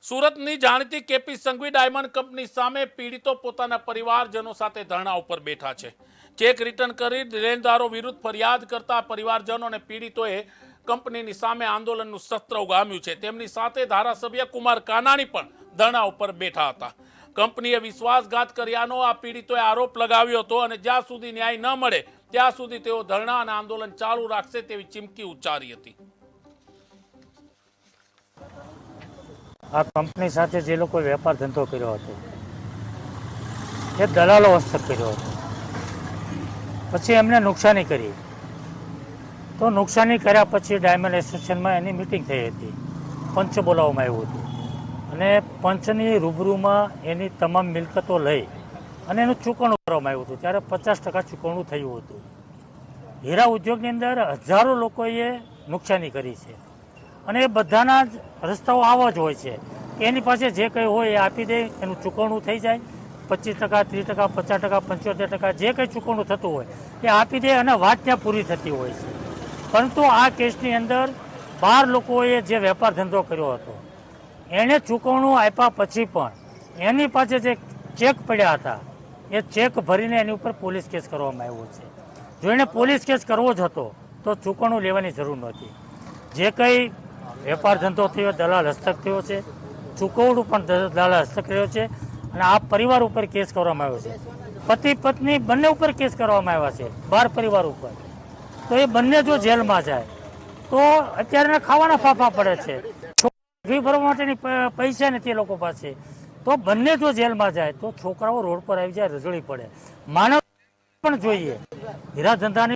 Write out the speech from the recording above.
સુરતની જાણીતી KP Sanghvi diamond company સામે પીડિતો પોતાના પરિવારજનો સાથે ધરણા ઉપર બેઠા છે। ચેક રિટર્ન કરી લેણદારો વિરુદ્ધ ફરિયાદ કરતા પરિવારજનો અને પીડિતોએ કંપનીની સામે આંદોલનનું સત્ર ઉગામ્યું છે। તેમની સાથે ધારાસભ્ય કુમાર કાનાણી પણ ધરણા ઉપર બેઠા હતા। કંપનીએ વિશ્વાસઘાત કર્યાનો આ પીડિતોએ આરોપ લગાવ્યો હતો અને જ્યાં સુધી ન્યાય ન મળે ત્યાં સુધી તેઓ ધરણા અને આંદોલન ચાલુ રાખશે તેવી ચીમકી ઉચ્ચારી હતી। આ કંપની સાથે જે લોકો વેપાર ધંધો કર્યો હતો એ દલાલો હસ્તક કર્યો હતો, પછી એમને નુકસાની કરી, તો નુકસાની કર્યા પછી ડાયમંડ એસોસિએશનમાં એની મિટિંગ થઈ હતી, પંચ બોલાવવામાં આવ્યું હતું અને પંચની રૂબરૂમાં એની તમામ મિલકતો લઈ અને એનું ચૂકવણું કરવામાં આવ્યું હતું। ત્યારે 50% ચૂકવણું થયું હતું। હીરા ઉદ્યોગની અંદર હજારો લોકોએ નુકસાની કરી છે અને એ બધાના જ રસ્તાઓ આવા જ હોય છે કે એની પાસે જે કંઈ હોય એ આપી દે, એનું ચૂકવણું થઈ જાય, 25%, 30%, 50%, 75% જે કંઈ ચૂકવણું થતું હોય એ આપી દે અને વાત ત્યાં પૂરી થતી હોય છે। પરંતુ આ કેસની અંદર 12 લોકોએ જે વેપાર ધંધો કર્યો હતો એણે ચૂકવણું આપ્યા પછી પણ એની પાસે જે ચેક પડ્યા હતા એ ચેક ભરીને એની ઉપર પોલીસ કેસ કરવામાં આવ્યો છે। જો એણે પોલીસ કેસ કરવો જ હતો તો ચૂકવણું લેવાની જરૂર નહોતી। જે કંઈ વેપાર ધંધો થયો દલાલ હસ્તક થયો છે, ચૂકવણું પણ દલાલ હસ્તક રહ્યો છે અને આ પરિવાર ઉપર કેસ કરવામાં આવ્યો છે। પતિ પત્ની બંને ઉપર કેસ કરવામાં આવ્યા છે, 12 પરિવાર ઉપર। તો એ બંને જો જેલમાં જાય તો અત્યારે ખાવાના ફાફા પડે છે, ફી ભરવા માટેની પૈસા નથી એ લોકો પાસે, તો બંને જો જેલમાં જાય તો છોકરાઓ રોડ પર આવી જાય, રજળી પડે। માનવ પણ જોઈએ, હીરા ધંધાની